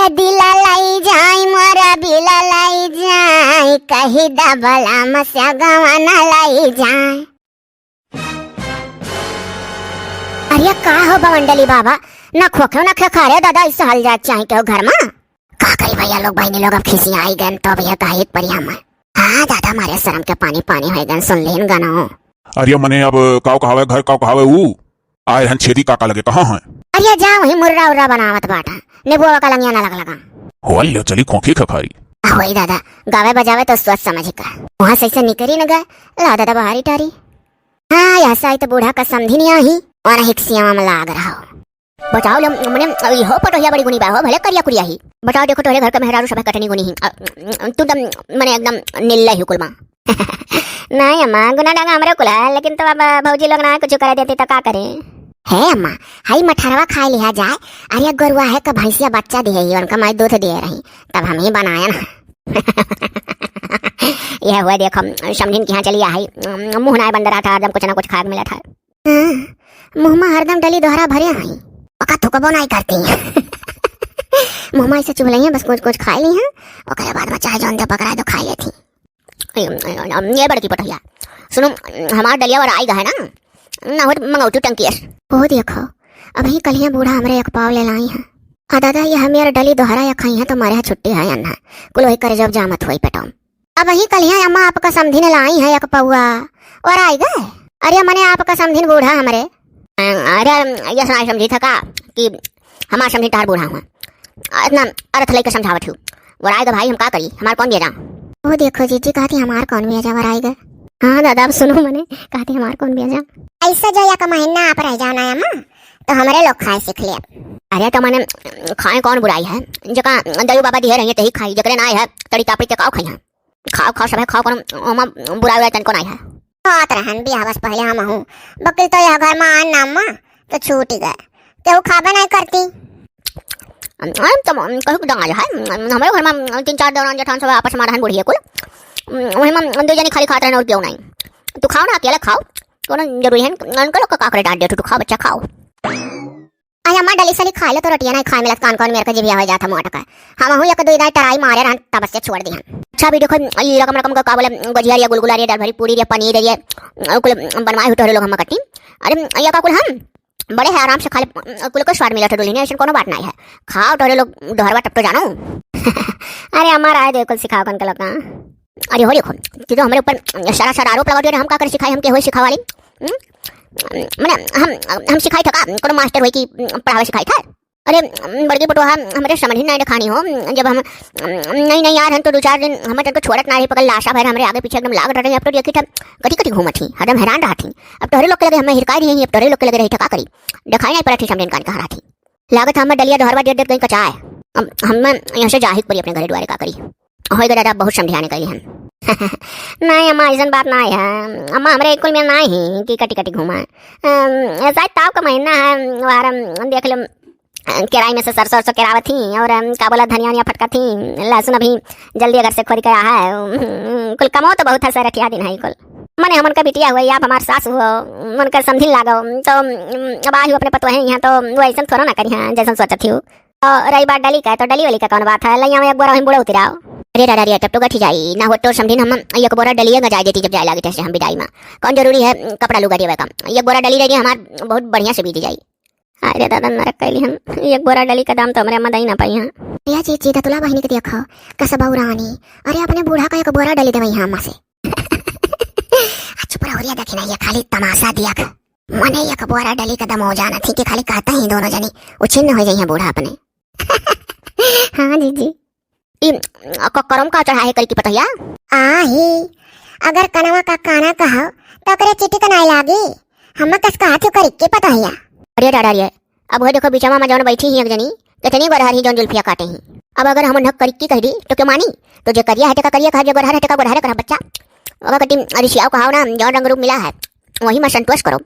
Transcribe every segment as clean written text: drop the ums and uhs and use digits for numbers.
दिला लाई जाय मोरा बिला लाई जाय कही दबला मस्या गवाना लाई जाय। अरे का हो बवंडली बाबा ना खोखे ना खा दादा इस हाल जात चाहे क्यों घर में का करी भैया लोग बहनी लोग अब खिसी आई गन तो भैया काहित परिया में। हाँ दादा मारे शर्म के पानी पानी है गन सुन लेन गाना। अरे मने अब काव कहावे घर काव कहावे ऊ आए हन छेदी काका लगे कहाँ है। अरे जा वही मुर्रा उर्रा बनावत बाटा नेबुआ का लंगिया ना लगा होल ले चली खोखी खखारी वही दादा गावे बजावे तो सोच समझ का वहाँ सही से निकरी न गए ला दादा बाहरी टारी। हाँ ऐसा ही तो बूढ़ा का समझी नहीं आई और हिक्सिया में लाग रहा हो। बताओ ले मने हो पटोहिया बड़ी गुनी बा हो भले करिया कुरिया ही बताओ देखो तोरे घर का मेहरारू सब कटनी गुनी ही तू दम मने एकदम नीला ही कुलमा। नहीं अम्मा गुना डांगा हमरे कुला लेकिन तो अब भौजी लोग ना कुछ कर देते तो का करे है अम्मा हाई मठरवा खाए लिया जाए। अरे गरुआ है का भैंसिया बच्चा दिए ही उनका मैं दूध दे रही तब हम ही बनाया ना। यह हुआ देखो समझिन की यहाँ चली आई मुँह ना बंद रहा था हरदम कुछ ना कुछ खाग मिला था मुँह में हरदम डली दोहरा भरे आई ओका थुकबो नहीं करती। मुँह में ऐसे चुभ ली बस कुछ कुछ खाई ली है और बाद में चाहे जौन पकड़ा तो खाई लेती। ये बड़की पटोहिया सुनो हमारा डलिया और आई है ना हो मंगौटू टंकी वो देखो अभी कलिया बूढ़ा हमरे एक पाव ले लाई है। हाँ दादा ये हमें डली दोहरा या खाई है तो मारे छुट्टी है अन्ना कुल वही करे जब जामत हुई पेटाऊं। अब वही कलिया अम्मा आपका समझिन लाई है एक पौआ और आई गए। अरे मने आपका समझिन बूढ़ा हमारे अरे ये सुना समझी था का कि हमारा समझी तार बूढ़ा हुआ इतना अर्थ लेकर समझावत हूँ वो आएगा भाई हम का करी हमारे कौन भेजा। वो देखो जीजी कहती हमारे कौन भेजा वर आएगा। हाँ दादा अब सुनो मने कहती हमारे कौन भेजा ऐसा जो या का महीना आप रह जाना अम्मा तो हमारे लोग खाए सीख ले। अरे तो मैंने खाए कौन बुराई है जका दयू बाबा दिए रही है खाई जकरे ना है तड़ी तापड़ी के खाई है खाओ खाओ सब खाओ कौन बुराई हुआ तन को नहीं है। खात रहन बियाह बस पहले हम हूँ बकिल तो यह घर में आन नाम तो छूट गए केहू खाबे नहीं करती। तो कहू दंगा है हमारे घर में 3-4 दौरान जठान सब आपस में रहन बुढ़ी है कुल वही में 2 जनी खाली खाते रहना और क्यों नहीं तू खाओ ना अकेले खाओ तो जरूरी है उनको लोग का डांट दे तू खाओ बच्चा खाओ। अरे अम्मा डली सली खा ले तो रोटियां नहीं खाए मिलत कान कौन मेरे का जिभिया हो जाता मोटा का हम हूँ एक 2 टराई मारे रहन तब से छोड़ दिया। अच्छा भी देखो ये रकम रकम का बोले गुजिया या गुलगुला रे दाल भरी पूरी रे पनीर रे कुल बनवाए हुए लोग हम कटी। अरे ये का कुल हम बड़े है आराम से खा ले कुल को स्वाद मिला था डोली ऐसा कोनो बात नहीं है खाओ टोरे लोग दोहरवा टप तो जानो। अरे हमारा आए देखो सिखाओ कन का लोग अरे हो देखो तो हमारे ऊपर सारा आरोप लगा दिया हम का कर सिखाई हम के हो सिखा वाली मैंने हम सिखाई था का कोनो मास्टर हुई की पढ़ावे सिखाई था। अरे बड़की पटो हमारे समझ ही नहीं खानी हो जब हम नहीं यार हम तो 2-4 दिन हमें तो छोड़त ना रही पकड़ लाशा भर हमारे आगे पीछे एकदम लाग रहे अब तो देखी था कटी कटी घूमत थी हरदम हैरान रहा थी। अब तोहरे लोग के लगे हमें हिरकाई रही अब तोहरे लोग के लगे रही का करी दिखाई नहीं पड़ा थी समझन कान कहा थी लागत हमें डलिया दोहरवा दे कहीं कचाए हम यहाँ से जाहिद पड़ी अपने घर द्वारे का करी हो दादा बहुत समझाने करी हम। नहीं अम्मा ऐसा बात ना है अम्मा हमारे स्कूल में ना ही कि कटी कटी घूमा शायद ताव का महीना है वार देख लो केराई में से सरसों केरावत थी और का बोला धनिया फटका थी लहसुन अभी जल्दी अगर से खोरी के आया है कुल कमाओ तो बहुत है सर रखिया दिन है कुल मने हमन का बिटिया हुआ आप हमारे सास हुआ मन कर समझिन लागो तो अब आई अपने पतो है यहाँ तो वो ऐसा थोड़ा ना करी हाँ जैसा सोचत थी और रही बात डली का तो डली वाली का कौन बात है लैया में एक बार हम बुढ़ा उतराओ। अरे दादा रे तब तो गठी जाई ना हो तो समझिन हम एक बोरा डलिया गजाई देती जब जाए लगी थे हम विदाई में कौन जरूरी है कपड़ा लुगा देवे का एक बोरा डली रही हमार बहुत बढ़िया से बीती जाई। अरे दादा नरक कैली हम एक बोरा डली का दाम तो हमारे अम्मा दही ना पाई है। या चीची तुला बहनी के देखो कसबा उरानी अरे अपने बूढ़ा का एक बोरा डली दे वही अम्मा से। चुप रहो रिया देखी ना ये खाली तमाशा दिया मने एक बोरा डली का दम हो जाना थी कि खाली कहता ही दोनों जनी उछिन्न हो जाइए बूढ़ा अपने। हाँ जीजी करम का चढ़ाए कल की पटहिया आही अगर कनवा का काना कहो तो करे चिट्ठी का नहीं लागी हम कस का हाथ करी के पटहिया। अरे दादा रे अब वो देखो बिचवा में जौन बैठी ही एक जनी कितनी गरहर ही जौन जुल्फिया काटे ही अब अगर हम नक करी कह दी तो क्यों मानी तो जो करिया है करिया कहा जो गरहर है गरहर करा बच्चा अगर कटी ऋषियाओं कहा ना जौन रंग रूप मिला है वही मैं संतोष करो।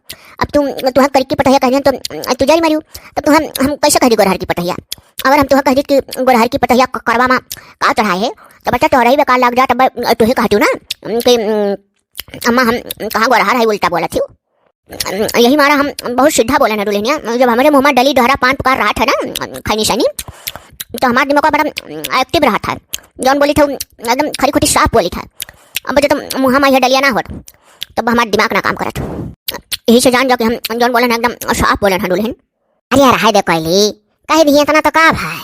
अब तुम करी की पटहिया कह तो तू जारी मारियो तब तो हम कैसे कह दी गोरहर की पटहिया अगर हम तुह कह दी कि गोरहर की पटहिया करवा में का चढ़ाए है तो बच्चा तोहरा ही बेकार लग जा तब तुहे कहती ना कि अम्मा हम कहाँ गोरहर है उल्टा बोला थी यही मारा हम बहुत सीधा बोले ना डुलेनिया जब हमारे मुँह में डली दोहरा पान पुकार रहा था ना खैनी शनी तो हमारा दिमाग बड़ा एक्टिव रहा था। जौन बोली था एकदम खरी खोटी साफ बोली था। अब जब तो मुँह में यह डलिया ना होत तब हमारा दिमाग ना काम करत। यही से जान जाओ कि हम जौन बोले एकदम साफ बोले हैं दुल्हन। अरे यार हाय दे कहली कहे दिए तना तो का भाई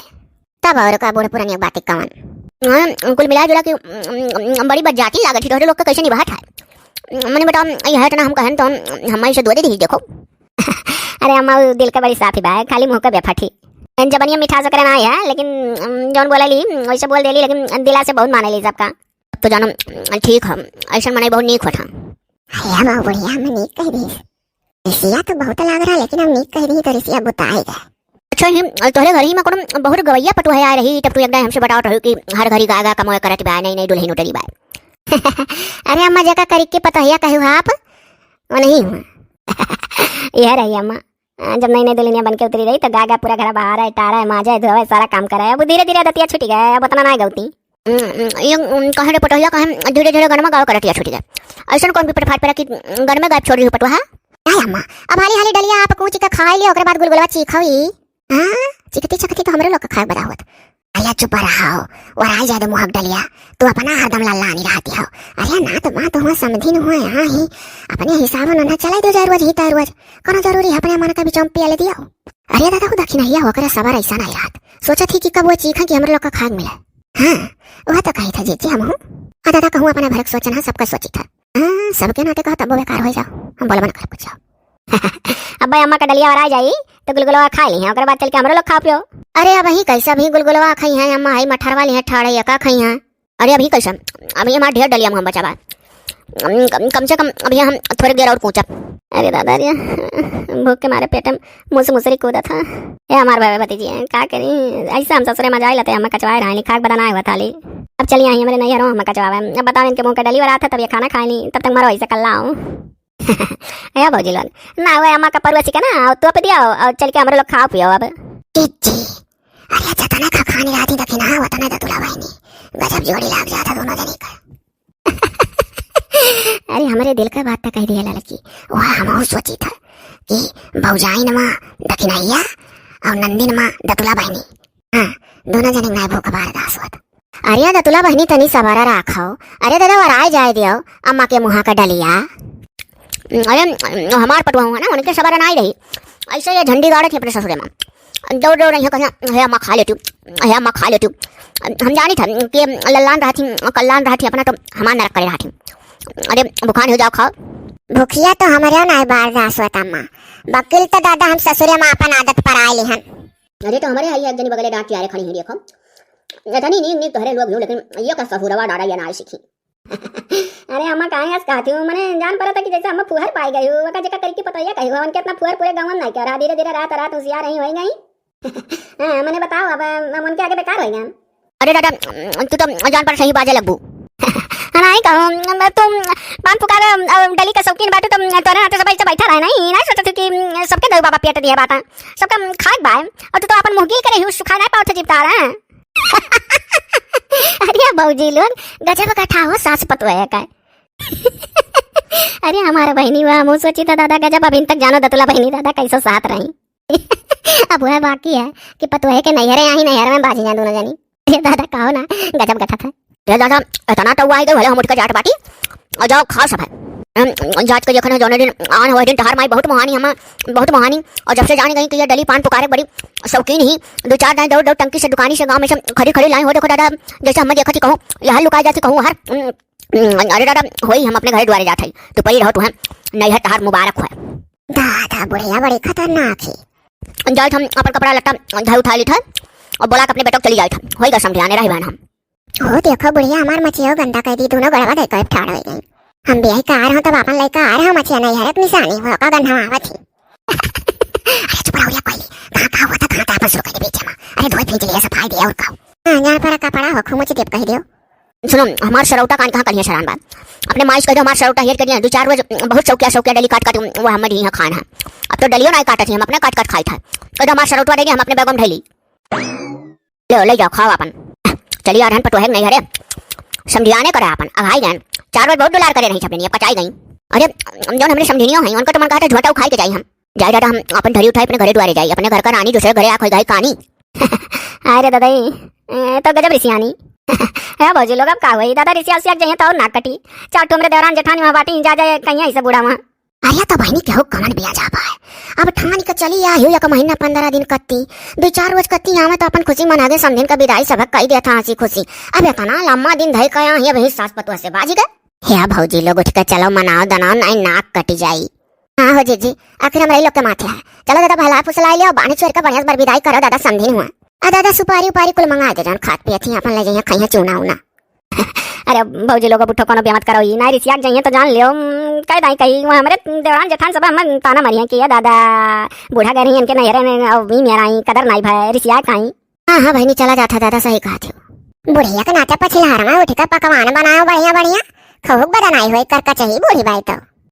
तब और का बोले पुरानी बातें कवन कुल मिला जुला के बड़ी बज्जाती लागत थी। तो लोग का कैसे निभा था मैंने बताओ यह है ना हम कहन तो हम इसे दो दे दी देखो। अरे अम्मा दिल का बड़ी साफ ही भाई खाली मुंह का बेफा थी। जबनिया मिठास करे ना है लेकिन जौन बोला ली वैसे बोल देली लेकिन दिला से बहुत माने ली सबका। तो जानो ठीक है ऐसा मनाई बहुत नीक होता। बढ़िया मैं नीक कह दी रिसिया तो बहुत लग रहा लेकिन हम नीक कह दी तो रिसिया बताए गए। अच्छा ही तोहरे घर ही में कोनो बहुत गवैया पटुआ आ रही तब तू एकदम हमसे बताओ रही कि हर घड़ी गागा कमोए करत बा नहीं दुल्हन उतरी बा। अरे अम्मा जगह करी के पतहिया कहू आप वो नहीं हूँ। यह रही अम्मा जब नई नई दुल्हनिया बन के उतरी रही तो गागा पूरा घर बाहर है टारा है माजा है धोवा है सारा काम करा है। अब धीरे धीरे दतिया छुटी गए अब उतना ना गौती ये कहे पटोहिया कहे धीरे धीरे घर में गाँव करतिया छुटी गए। ऐसा कौन भी फटफाट पे कि घर में गायब छोड़ रही पटुआ। अम्मा अब हाली हाली डलिया आप कुछ का खा लिया ओकरे बाद गुलगुलवा चीखवी हां चिकती चकती तो हमरे लोग का खाए बरावत। अया चुप रहो और आ जाए मुहक डलिया तू अपना हरदम लल्लानी रहती हो। अरे ना तो मां तो हुआ समझी न हुआ हां ही अपने हिसाब न चलाई दो रोज ही तार रोज कोनो जरूरी है अपने मन का भी चंपी ले दियो। अरे दादा को दक्षिण हिया होकर सवार ऐसा नहीं रात सोचा थी कि कब वो चीखा कि हमरे लोग का खाग मिले। हां वह तो कही था जीजी हम हूं दादा कहूं अपना भरक सोचना सबका सोची था। हां सबके नाते कहा तब बेकार हो जाओ हम बोलबन कर कुछ जाओ। अब भाई अम्मा का डलिया और आ जाई तो गुलगुलवा खा ली है ओकरे बाद चल के हमरे लोग खा पियो। अरे अब ही कैसा भी गुलगुलवा खाई है अम्मा हई मठर वाली है ठाड़े का खाई है। अरे अभी कैसा अभी हमारा ढेर डलिया में हम बचा बा कम से कम अभी हम थोड़े देर और कूचा। अरे दादा रे भूख के मारे पेट में मुँह से मुसरी कूदा था। ये हमारे भाई भतीजी है क्या करी ऐसा हम ससुरे में जाए लेते हम कचवाए रहा खाक बनाए हुआ थाली। अब चलिए आई मेरे नहीं हम कचवावे अब बताओ इनके मुँह का डली रहा था तब ये खाना खाई नहीं तब तक मारो ऐसे कल्ला हूँ। या भौजी लोग ना वो अम्मा का परवा चिका ना तो पे दिया और चल के हमारे लोग खा पियो अब। अरे जतना का खाने आती दखी ना वतना तो तुला बहनी गजब जोड़ी लाग जाता दोनों जने का। अरे हमारे दिल का बात तो कह दिया लड़की वह हम सोची था कि भौजाइन माँ दखिनाइया और नंदिन माँ दतुला बहनी हाँ दोनों जने ना भूख बारदास होता। अरे दतुला बहनी तनी सवारा राखो। अरे दादा और आए जाए दियो अम्मा के मुँह का डलिया। अरे हमार पटुआ हुआ ना उनके सवारा ना आई रही ऐसे ये झंडी गाड़े थे अपने ससुरे में दौड़ दौड़ रही है अम्मा खा लेती है अम्मा खा लेती। हम जानी था कि लल्लान रहा थी कल्याण रहा थी अपना तो हमार नरक करे रहा थी। अरे बुखार हो जाओ खाओ भूखिया तो हमारे ना बारदास होता अम्मा बकील तो दादा हम ससुरे में अपन आदत पर आए हन। अरे तो हमारे आई एक जनी बगले डांट के खड़ी है देखो इतनी नी तोहरे लोग हो लेकिन ये का सहुरवा डाड़ा ये ना सीखी। अरे अम्मा कहाँ हंस कहती हूँ मैंने जान पड़ा था कि जैसे अम्मा फुहर पाई गई हूँ वका जगह करके पता कही हो उनके अपना फुहर पूरे गाँव में नहीं करा धीरे धीरे रात रात होशियार नहीं हो गई। मैंने बताओ अब हम उनके आगे बेकार हो गए। अरे दादा तू तो जान पर सही बाजे लगबू नहीं कहूँ तुम पान पुकार डली का शौकीन बाटू तुम तोरे हाथ सब ऐसे बैठा रहे नहीं ना सोचा कि सबके दो बाबा पेट दिया बाता सबका खाक बाय और तू तो अपन मुंह गिल करे हूँ सुखा नहीं पाओ चिपता रहा। अरे भौजी लोग गजब कथा हो सास पतुआ का। अरे हमारा बहनी हुआ मुँह सोची था दादा गजब अभी तक जानो दतुला बहनी दादा कैसे साथ रही। अब वह बाकी है कि पतुआ के नैहरे आई नैहर में बाजी दोनों जानी। ये दादा कहो ना गजब कथा था। ये दादा इतना तो हुआ है भले हम उठ कर जाट बाटी और जाओ खा सब है जाट के जखन जौने दिन आन हुआ दिन तहार माई बहुत महानी हम बहुत महानी और जब से जान गई कि ये डली पान पुकारे बड़ी शौकीन ही दो चार दिन दौड़ दौड़ टंकी से दुकानी से गाँव में सब खड़ी खड़ी लाई हो देखो दादा जैसे हम देखती कहूँ यहाँ लुकाई जाती कहूँ हर। अरे दादा होई हम अपने घर द्वारे जाते तो पही रहो तू है नैहर तहार मुबारक हो। दादा बुढ़िया बड़ी खतरनाक है। जाए हम अपन कपड़ा लट्टा धाई उठा ली था और बोला अपने बेटो चली जाए था होगा समझाने रही बहन हम। ओ देखो बुढ़िया हमार मछिया गंदा कर दी दोनों गड़वा देकर ठाड़ हो गई हम भी का आ रहा तब अपन लड़का आ रहा मछिया नहीं है निशानी हो का गंधा आवत थी। अरे चुप रहो या कोई कहां का हुआ था कहां था बस रुके बीच में अरे धोई भेज लिया सफाई दिया और का हां यहां पर कपड़ा हो खुमुच टिप कह दियो। सुनो हमार सरौटा कान कहां करिए शरान बात अपने माइस कह दो हमार सरौटा हेर करिए दो चार रोज बहुत शौकिया डली काट काट वो हम यहाँ खाना है अब तो डलियो नहीं काटा थी हम अपने काट काट खाई था कह दो हमार सरौटा देंगे हम अपने बैगम ढैली ले जाओ खाओ अपन चलिए आ रहन पटो है नहीं हरे समझियाने करे अपन अब आई गए 4 बार बहुत दुलार करे नहीं छपनी पचाई गई। अरे जो हमने समझिनियो है उनका तो मन कहता झोटा उखाई के जाई हम जाए दादा हम अपन धरी उठाई अपने घरे द्वारे जाई अपने घर का रानी दूसरे घरे आ खोई गई कहानी। अरे दादा तो गजब रिसियानी है भौजी लोग अब का हुई दादा रिसिया उसिया जाइए तो और नाक कटी चाटो मेरे देवरान जेठानी वहाँ बाटी जा जाए कहीं ऐसे बूढ़ा वहाँ अरे तो बहनी केहू कमन बिया जा पाए अब ठानी के चली आ हियो एक महीना 15 दिन कत्ती 2-4 रोज कत्ती आवे तो अपन खुशी मना दे समझिन का विदाई सबक कही देता हंसी खुशी अब इतना लम्बा दिन धई कया ये वही सास पतुआ से बाजी गए हे भौजी लोग उठ के चलो मनाओ दनाओ नहीं नाक कटी जाई हाँ हो जी आखिर हमारे लोग के माथे है चलो दादा भला फुसला लियो बाणी चोर का बढ़िया बार विदाई करो दादा समझिन हुआ आ दादा सुपारी उपारी कुल मंगा दे जान खात पियत ही अपन ले जाइए खाइए चूना उना अरे भौजी लोग बुठो कोनो बेमत करो ई ना रिसिया जाइए तो जान लियो कह दाई कही वहाँ हमारे देवरान जेठान सब हम ताना मरिया कि दादा बूढ़ा गरी इनके नहरे ने अब भी मेरा कदर नहीं भाई रिसिया कहीं हाँ बहनी चला जाता दादा सही कहा थे बुढ़िया के नाते पछिला उठ कर पकवान बनाओ बढ़िया बढ़िया खूब बदनाई हुई करका चाहिए बूढ़ी बाई तो